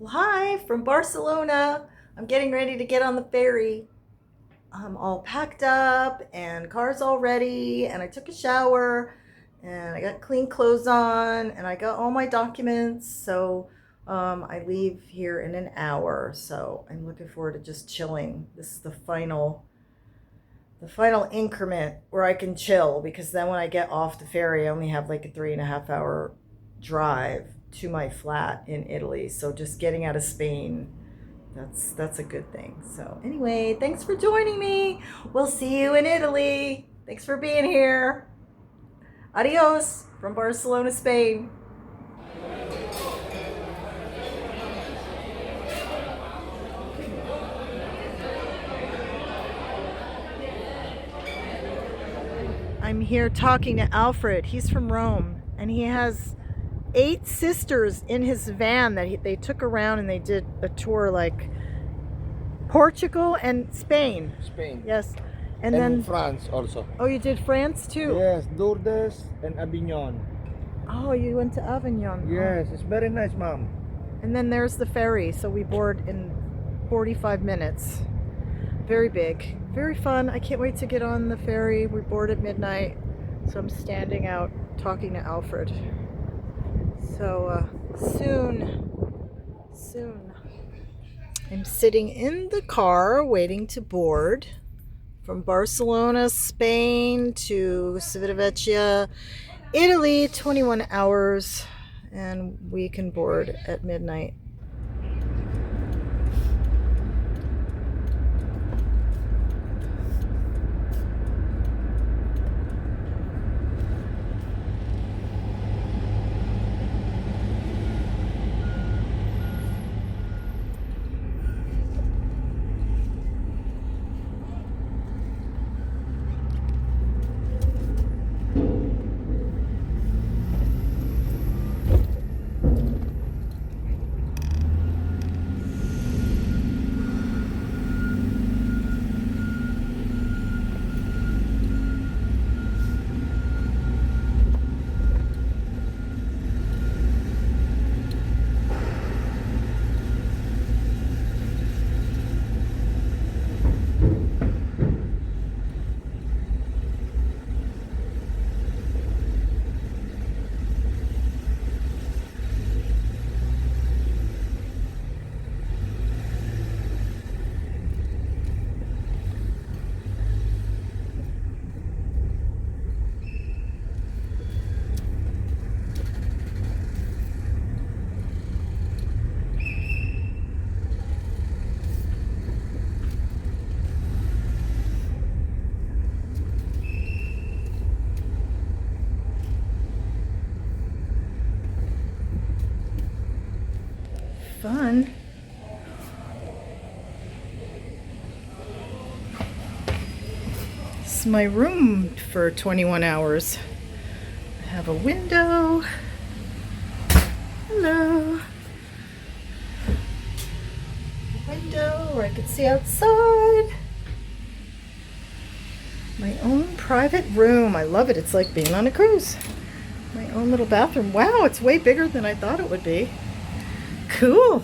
Live from Barcelona. I'm getting ready to get on the ferry. I'm all packed up and car's all ready, and I took a shower and I got clean clothes on and I got all my documents. So I leave here in an hour. So I'm looking forward to just chilling. This is the final increment where I can chill, because then when I get off the ferry, I only have like a 3.5 hour drive to my flat in Italy. So just getting out of Spain, that's a good thing. So anyway, thanks for joining me. We'll see you in Italy. Thanks for being here. Adios from Barcelona, Spain. I'm here talking to Alfred. He's from Rome, and he has 8 sisters in his van that they took around, and they did a tour like Portugal and Spain. Spain. Yes. And then France also. Oh, you did France too? Yes, Lourdes and Avignon. Oh, you went to Avignon. Yes, it's very nice, ma'am. And then there's the ferry, so we board in 45 minutes. Very big, very fun. I can't wait to get on the ferry. We board at midnight, so I'm standing out talking to Alfred. So soon. I'm sitting in the car waiting to board from Barcelona, Spain to Civitavecchia, Italy, 21 hours, and we can board at midnight. Fun. This is my room for 21 hours. I have a window. Hello. A window where I can see outside. My own private room. I love it. It's like being on a cruise. My own little bathroom. Wow, it's way bigger than I thought it would be. Cool.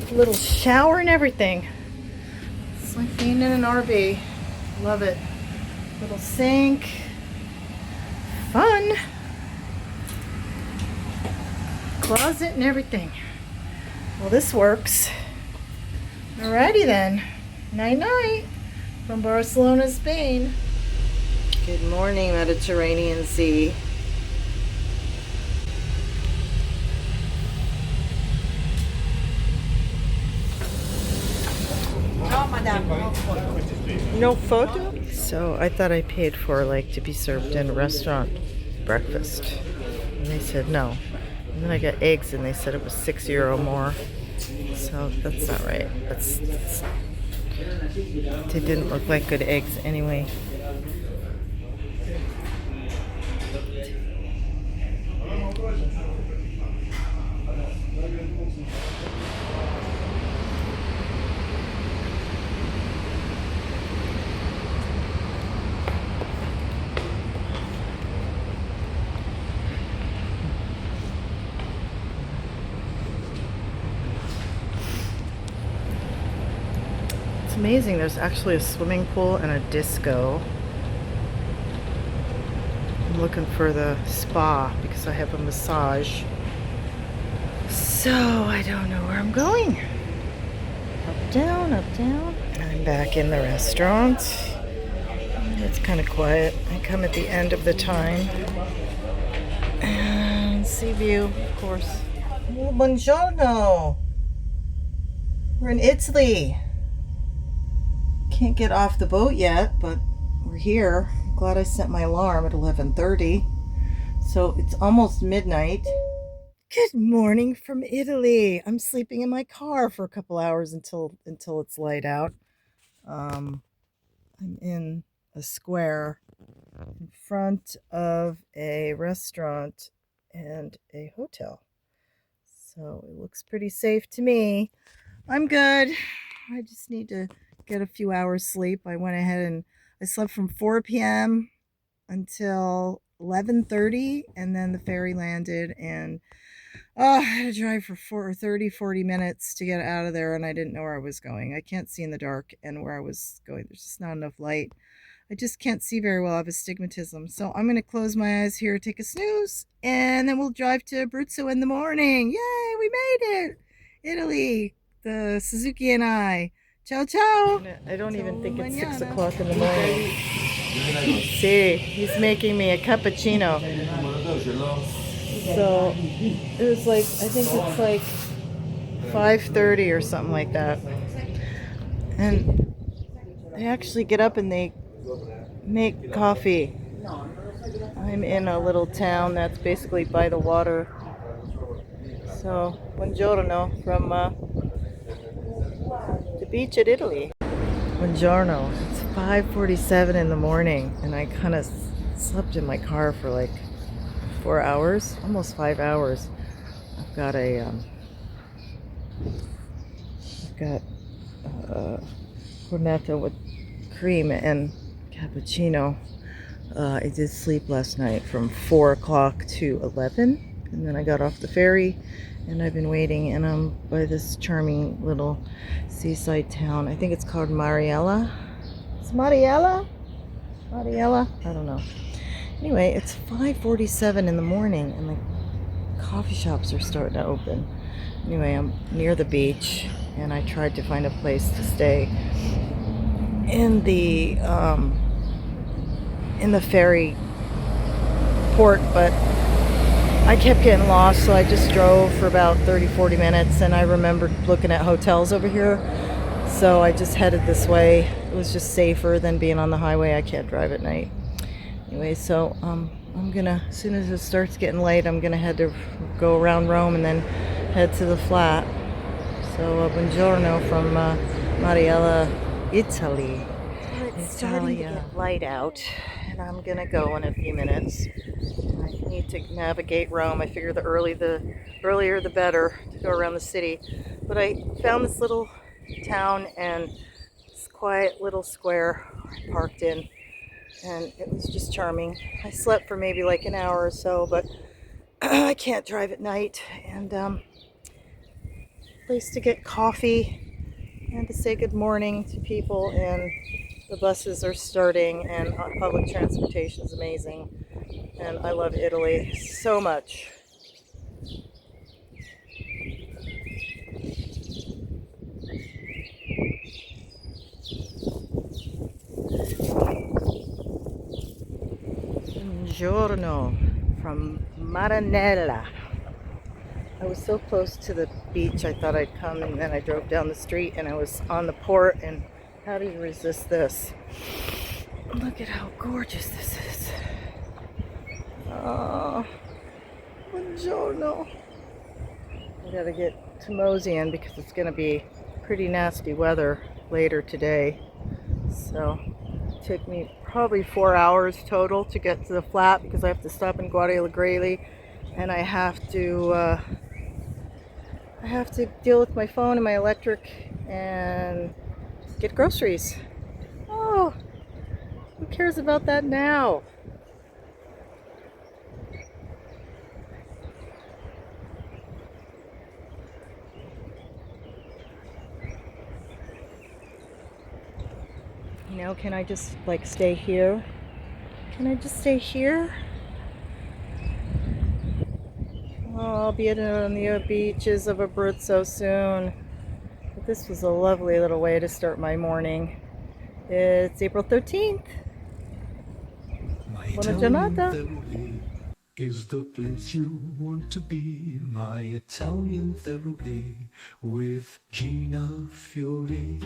A little shower and everything. It's like being in an RV. Love it. Little sink. Fun. Closet and everything. Well, this works. Alrighty then. Night night from Barcelona, Spain. Good morning, Mediterranean Sea. No photo? So I thought I paid for like to be served in a restaurant breakfast. And they said no. And then I got eggs and they said it was €6 more. So that's not right. They didn't look like good eggs anyway. amazing. There's actually a swimming pool and a disco. I'm looking for the spa because I have a massage. So I don't know where I'm going. Up, down, up, down. I'm back in the restaurant. It's kind of quiet. I come at the end of the time. And sea view, of course. Oh, buongiorno. We're in Italy. Can't get off the boat yet, but we're here. I'm glad I set my alarm at 11:30. So it's almost midnight. Good morning from Italy. I'm sleeping in my car for a couple hours until it's light out. I'm in a square in front of a restaurant and a hotel. So it looks pretty safe to me. I'm good. I just need to get a few hours sleep. I went ahead and I slept from 4 p.m. until 11:30, and then the ferry landed, and I had to drive for 40 minutes to get out of there, and I didn't know where I was going. I can't see in the dark, and where I was going, there's just not enough light. I just can't see very well. I have astigmatism. So I'm going to close my eyes here, take a snooze, and then we'll drive to Abruzzo in the morning. Yay, we made it! Italy, the Suzuki and I. Ciao, ciao! I don't even think it's 6 o'clock in the morning. See, he's making me a cappuccino. So it was like, I think it's like 5:30 or something like that. And they actually get up and they make coffee. I'm in a little town that's basically by the water. So, buongiorno from the beach at Italy. Buongiorno. It's 5:47 in the morning, and I kind of slept in my car for like 4 hours, almost 5 hours. I've got cornetto with cream and cappuccino. I did sleep last night from 4 o'clock to 11, and then I got off the ferry, and I've been waiting, and I'm by this charming little seaside town. I think it's called Marinella. It's Mariella? Mariella? I don't know. Anyway, it's 5:47 in the morning, and the coffee shops are starting to open. Anyway, I'm near the beach, and I tried to find a place to stay in the ferry port, but I kept getting lost, so I just drove for about 30-40 minutes, and I remembered looking at hotels over here, so I just headed this way. It was just safer than being on the highway. I can't drive at night. Anyway, so I'm gonna, as soon as it starts getting late, I'm gonna head to go around Rome and then head to the flat. So buongiorno from Marinella, Italy. It's starting to get light out, and I'm gonna go in a few minutes. I need to navigate Rome. I figure the earlier the better to go around the city. But I found this little town and this quiet little square I parked in, and it was just charming. I slept for maybe like an hour or so, but I can't drive at night. And place to get coffee and to say good morning to people, and the buses are starting, and public transportation is amazing, and I love Italy so much. Buongiorno from Marinella. I was so close to the beach, I thought I'd come, and then I drove down the street and I was on the port, and how do you resist this? Look at how gorgeous this is. Oh, buongiorno. I gotta get to moseying because it's gonna be pretty nasty weather later today. So it took me probably 4 hours total to get to the flat because I have to stop in Guardia and I have to deal with my phone and my electric and get groceries. Oh, who cares about that now? Now can I just like stay here? Can I just stay here? Oh, I'll be on the beaches of Abruzzo soon. But this was a lovely little way to start my morning. It's April 13th. Buona giornata. Is the place you want to be. My Italian therapy with Gina Fiori.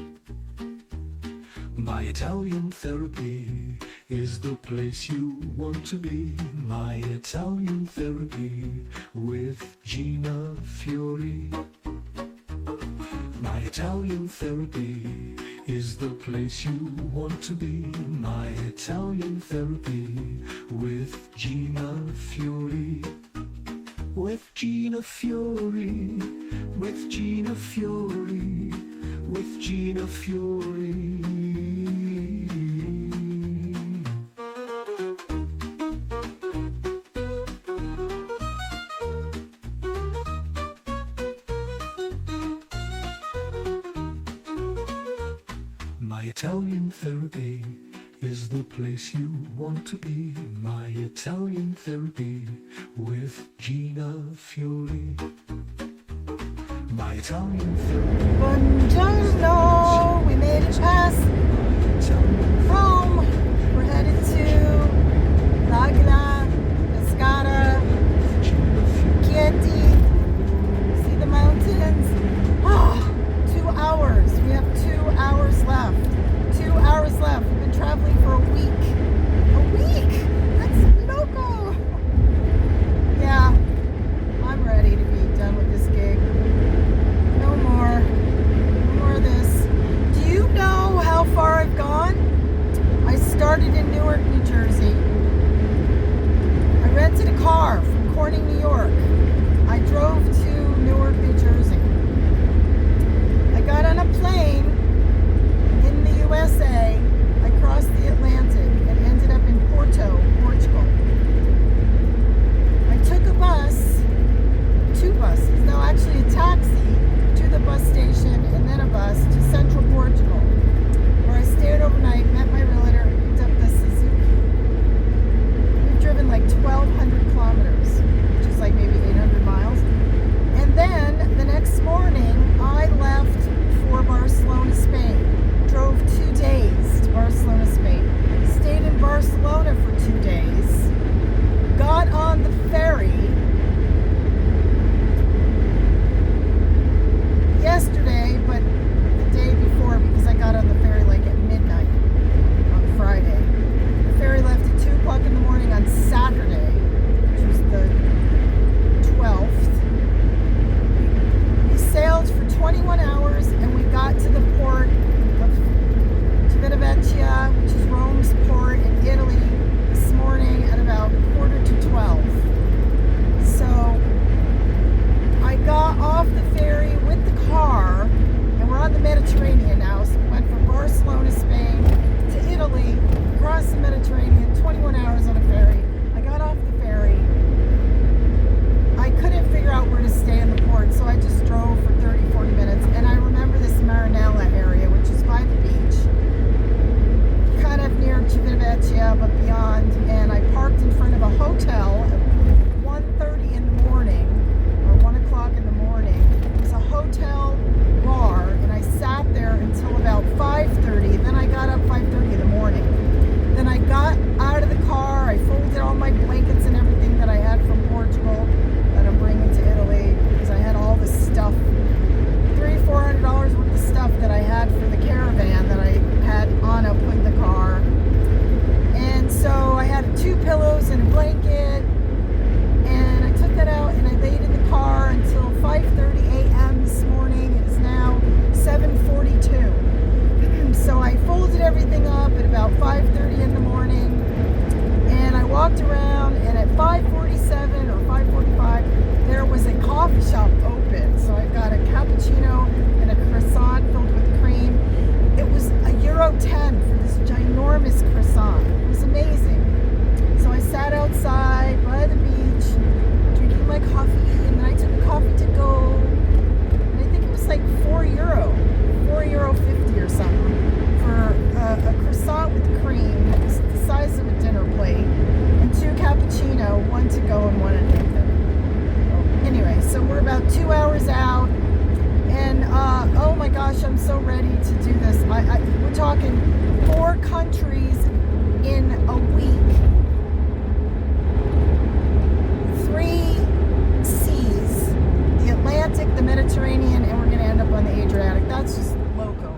My Italian therapy is the place you want to be. My Italian therapy with Gina Fiori. My Italian therapy is the place you want to be. My Italian therapy with Gina Fiori. With Gina Fiori. With Gina Fiori. With Gina Fiori. My Italian therapy is the place you want to be. My Italian therapy with Gina Fiori. My Italian therapy. Buongiorno! We made it past Rome. We're headed to L'Aquila, Pescara, Chieti. See the mountains. Oh, 2 hours. We have 2 hours left. 2 hours left. We've been traveling for a week. A week? That's loco. Yeah, I'm ready to be done with this gig. No more of this. Do you know how about 2 hours out. And oh my gosh, I'm so ready to do this. We're talking 4 countries in a week. 3 seas. The Atlantic, the Mediterranean, and we're going to end up on the Adriatic. That's just loco.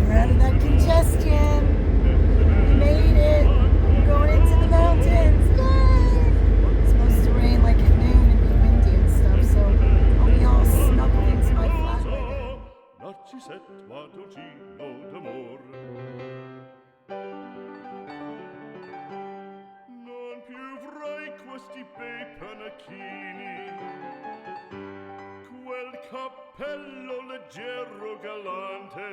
We're out of that congestion. We made it. We're going into the mountains. Yay! It's supposed to rain like at noon and be windy and stuff, so I'll be all snuggled into my flat cappello leggero galante,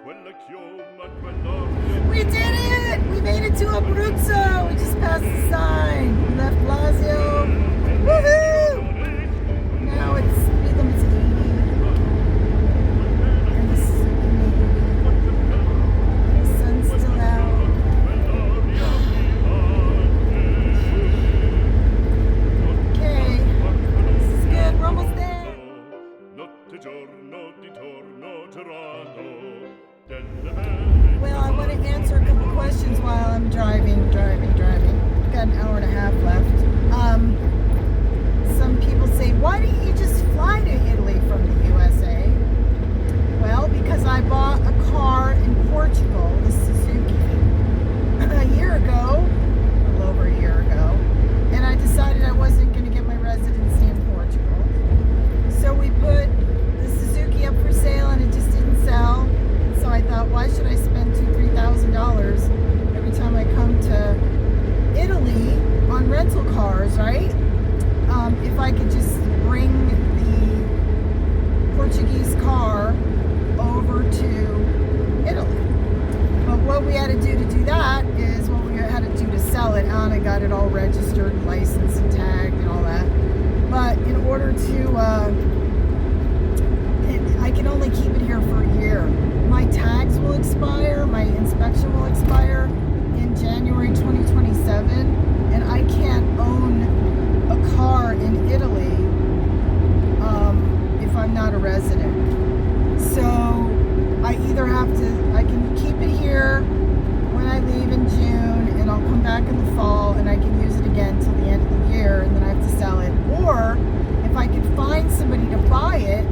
quella chioma, quella... We did it! We made it to Abruzzo! We just passed the sign. We left Lazio. Woohoo! Now it's speed limit's 80. And the sun's still out. Okay. This is good. We're almost there. Well, I want to answer a couple questions while I'm driving. Got an hour and a half left. Some people say, why didn't you just fly to Italy from the USA? Well, because I bought a car in Portugal, the Suzuki, a year ago, a little over a year ago, and I decided I wasn't going to get my residency in Portugal. So we put the Suzuki up for sale and it just didn't sell. So I thought, why should I spend $2,000-$3,000 every time I come to Italy on rental cars, right? If I could just bring the Portuguese car over to Italy. But what we had to do that is what we had to do to sell it. Anna got it all registered, and licensed, and tagged, and all that. But in order to, I can only keep it here for a year. My tags will expire, my inspection will expire in January 2027, and I can't own a car in Italy if I'm not a resident. So I either have to, I can keep it here when I leave in June, and I'll come back in the fall, and I can use it again till the end of the year, and then I have to sell it. Or if I could find somebody to buy it,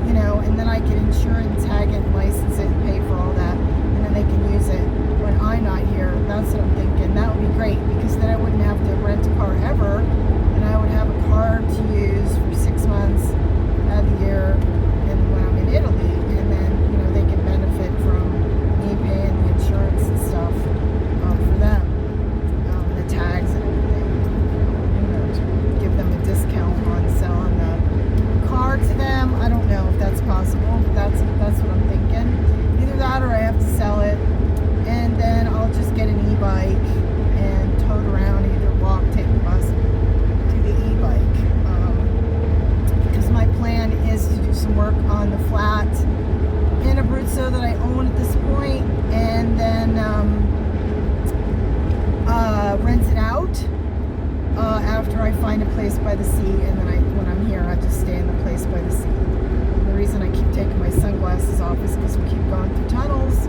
you know, and then I can insure it and tag it and license it and pay for all that, and then they can use it when I'm not here. That's what I'm thinking. That would be great, because then I wouldn't have to rent a car ever, and I would have a car to use for 6 months out of the year, and when I'm in Italy, and then, you know, they can benefit from me paying the insurance and stuff for them, the tags and everything, you know, to give them a discount on selling the car to them. I don't know if that's possible, but that's what I'm thinking. Either that, or I have to sell it, and then I'll just get an e-bike and tow it around, either walk, take the bus, do the e-bike. Because my plan is to do some work on the flat in Abruzzo that I own at this point, and then rent it out after I find a place by the sea, and then when I'm here, I just stay in the place by the sea. And the reason I keep taking my sunglasses off is because we keep going through tunnels.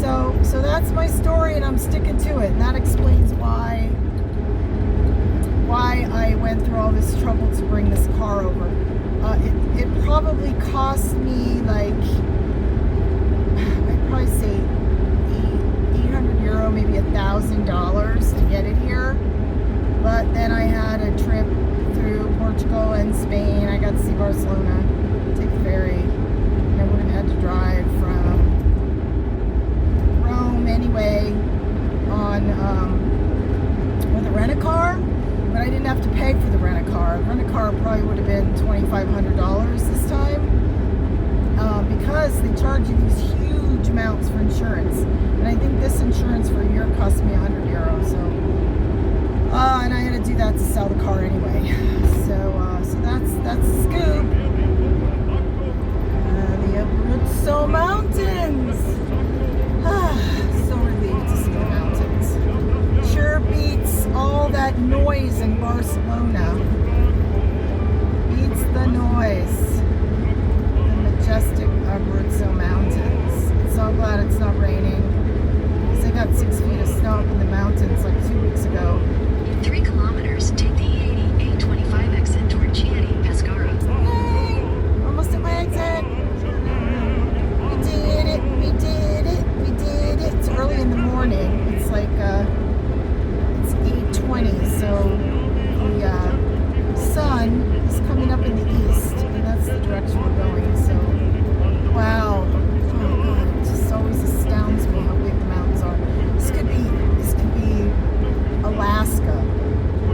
So that's my story, and I'm sticking to it, and that explains why I went through all this trouble to bring this car over. It probably cost me, like, I'd probably say 800 euro, maybe $1,000 to get it here. But then I had a trip through Portugal and Spain. I got to see Barcelona, take the ferry, and I would have had to drive from Rome anyway with a rent-a-car, but I didn't have to pay for the rent-a-car. The rent-a-car probably would have been $2,500 this time, because they charge you these huge amounts for insurance, and I think this insurance for a year cost me 100 euros. So, and I had to do that to sell the car anyway. So that's the scoop. The Abruzzo Mountains. So relieved to see the mountains. noise in Barcelona beats the noise. The majestic Abruzzo Mountains. So glad it's not raining. Because I got 6 feet of snow up in the mountains like 2 weeks ago. In 3 kilometers, take the E80 A25 exit toward Chieti, Pescara. Yay! Almost at my exit. We did it. We did it. We did it. It's early in the morning. It's like it's 8:20. So the sun is coming up in the east, and that's the direction we're going. So wow. Oh God, it just always astounds me how big the mountains are. This could be Alaska. I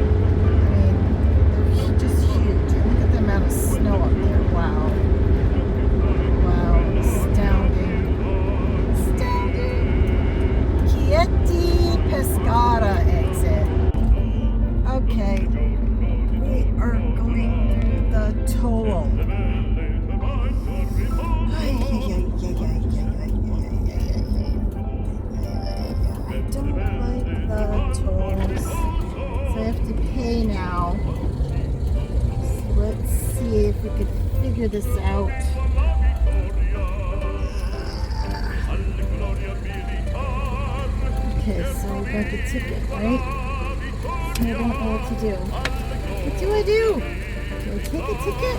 mean, they're just huge. Look at the amount of snow up there. Wow. Wow. Astounding. Astounding. Chieti Pescara exit. Okay. We are going through the toll. I don't like the tolls. So I have to pay now. So let's see if we could figure this out. Okay, so we got the ticket, right? So I don't know what to do. What do I do? Do I take a ticket?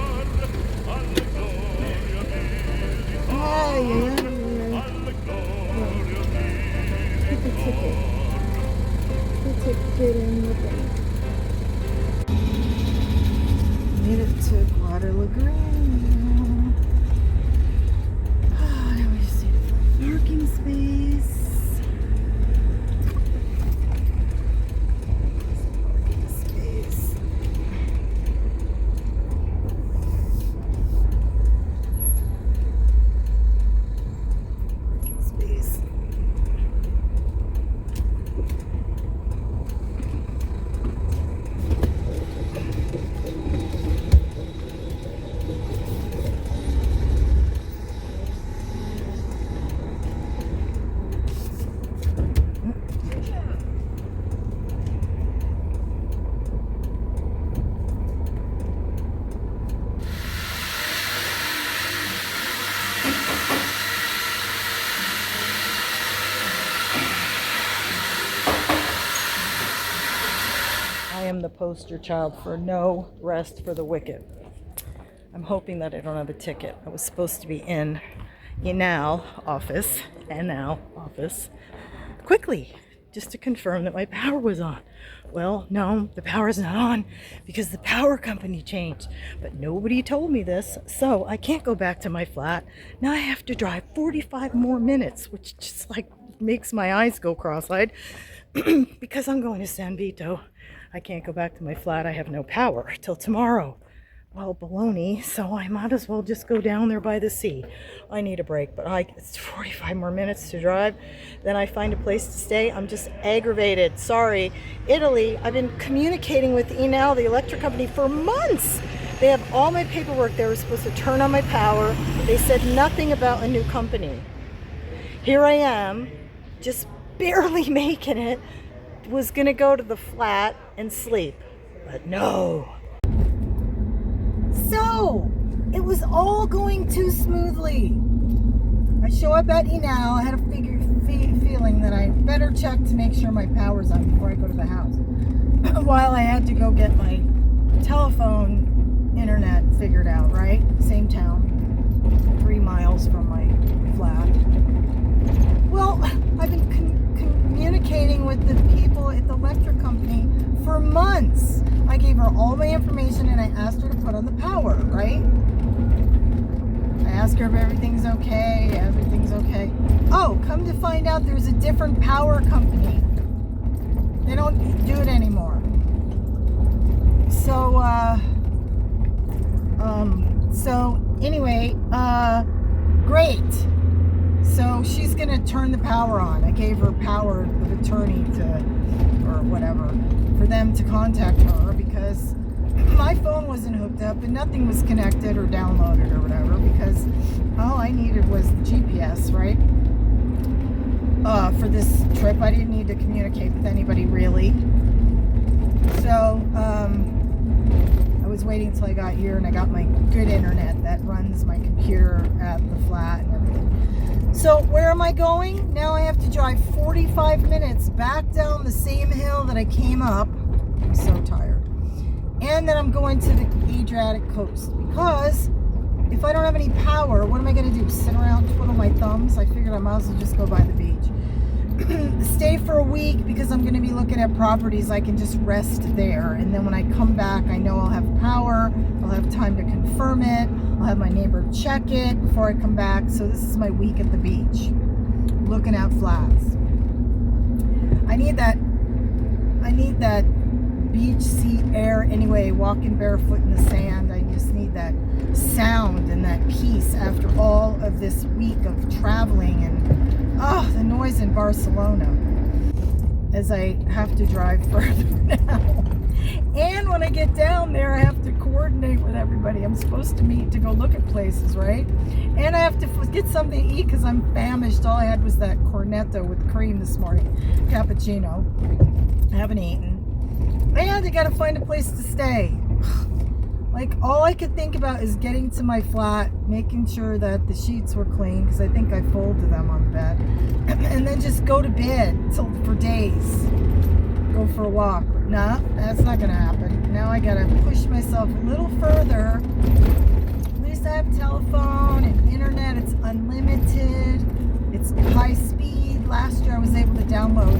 Put the ticket. Put the ticket in the bank. Made it to Guadalajara. Now we just need to find parking space. Parking space. Parking space. I am the poster child for no rest for the wicked. I'm hoping that I don't have a ticket. I was supposed to be in now office quickly just to confirm that my power was on. Well, no, the power's not on because the power company changed. But nobody told me this, so I can't go back to my flat. Now I have to drive 45 more minutes, which just like makes my eyes go cross-eyed because I'm going to San Vito. I can't go back to my flat. I have no power till tomorrow. Well, baloney, so I might as well just go down there by the sea. I need a break, but it's 45 more minutes to drive. Then I find a place to stay. I'm just aggravated. Sorry. Italy, I've been communicating with Enel, the electric company, for months. They have all my paperwork. They were supposed to turn on my power. They said nothing about a new company. Here I am, just barely making it. Was gonna go to the flat and sleep, but no. So it was all going too smoothly. I show up at Enel. I had a feeling that I better check to make sure my power's on before I go to the house. While I had to go get my telephone internet figured out, right? Same town, 3 miles from my flat. Well, I've been communicating with the people at the electric company for months. I gave her all my information and I asked her to put on the power, right? I asked her if everything's okay. Everything's okay. Oh, come to find out there's a different power company. They don't do it anymore. So anyway, great. So she's gonna turn the power on. I gave her power of attorney or whatever, for them to contact her because my phone wasn't hooked up and nothing was connected or downloaded or whatever because all I needed was the GPS, right? For this trip, I didn't need to communicate with anybody really. So I was waiting until I got here and I got my good internet that runs my computer at the flat and everything. So where am I going? Now I have to drive 45 minutes back down the same hill that I came up. I'm so tired. And then I'm going to the Adriatic coast because if I don't have any power, what am I going to do? Sit around and twiddle my thumbs? I figured I might as well just go by the beach. Stay for a week because I'm going to be looking at properties. I can just rest there, and then when I come back I know I'll have power, I'll have time to confirm it, I'll have my neighbor check it before I come back. So this is my week at the beach looking at flats. I need that beach sea air anyway, walking barefoot in the sand. I just need that sound and that peace after all of this week of traveling and the noise in Barcelona as I have to drive further now. And when I get down there, I have to coordinate with everybody I'm supposed to meet to go look at places, right? And I have to get something to eat because I'm famished. All I had was that cornetto with cream this morning, cappuccino. I haven't eaten. And I gotta find a place to stay. Like, all I could think about is getting to my flat, making sure that the sheets were clean, because I think I folded them on the bed, and then just go to bed for days. Go for a walk. Nah, that's not gonna happen. Now I gotta push myself a little further. At least I have telephone and internet. It's unlimited. It's high speed. Last year I was able to download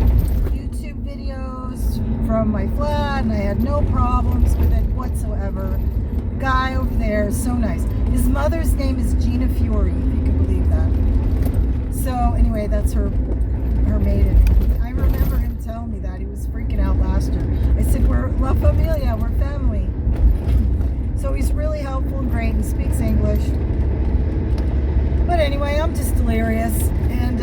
YouTube videos from my flat, and I had no problems with it whatsoever. Guy over there is so nice. His mother's name is Gina Fiore, if you can believe that. So anyway, that's her maiden. I remember him telling me that. He was freaking out last year. I said, we're La Familia, we're family. So he's really helpful and great and speaks English. But anyway, I'm just delirious. And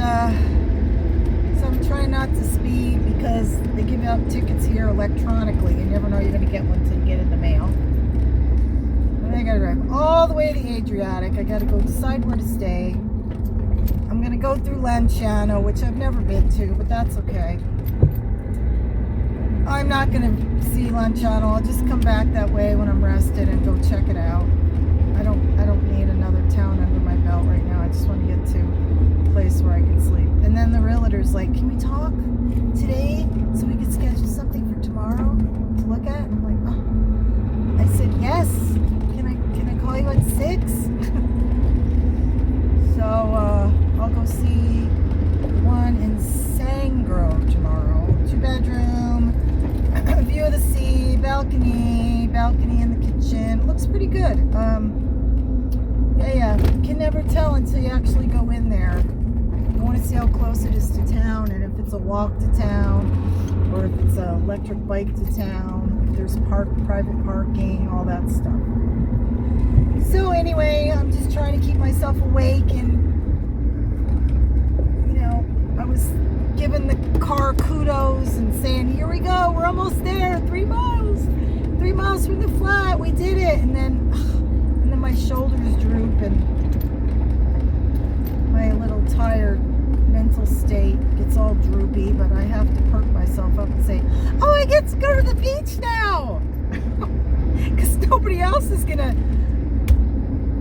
so I'm trying not to speed because they give out tickets here electronically. You never know you're going to get one until you get it in the mail. I gotta drive all the way to the Adriatic. I gotta go decide where to stay. I'm gonna go through Lanciano, which I've never been to, but that's okay. I'm not gonna see Lanciano. I'll just come back that way when I'm rested and go check it out. I don't need another town under my belt right now. I just want to get to a place where I can sleep. And then the realtor's like, can we talk today so we can schedule something for tomorrow to look at? I'm like, oh. I said yes. Can I call you at 6? So I'll go see one in Sangro tomorrow. 2-bedroom, view of the sea, balcony in the kitchen. It looks pretty good. Yeah. You can never tell until you actually go in there. I want to see how close it is to town, and if it's a walk to town, or if it's an electric bike to town, if there's private parking, all that stuff. So anyway, I'm just trying to keep myself awake, and I was giving the car kudos and saying, here we go, we're almost there, 3 miles from the flat, we did it. And then my shoulders droop and my little tired mental state gets all droopy, but I have to perk myself up and say, oh, I get to go to the beach now, because nobody else is gonna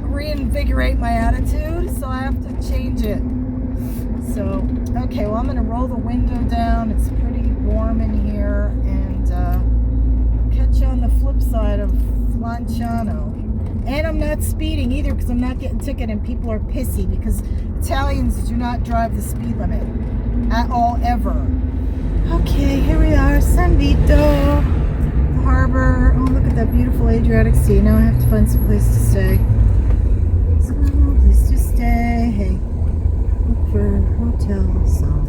reinvigorate my attitude, so I have to change it. So okay, well, I'm gonna roll the window down. It's pretty warm in here, and catch you on the flip side of Lanciano. And I'm not speeding either because I'm not getting a ticket, and people are pissy because Italians do not drive the speed limit at all, ever. Okay, here we are, San Vito, the harbor. Oh, look at that beautiful Adriatic Sea. Now I have to find some place to stay. Some place to stay. Hey, look for hotels on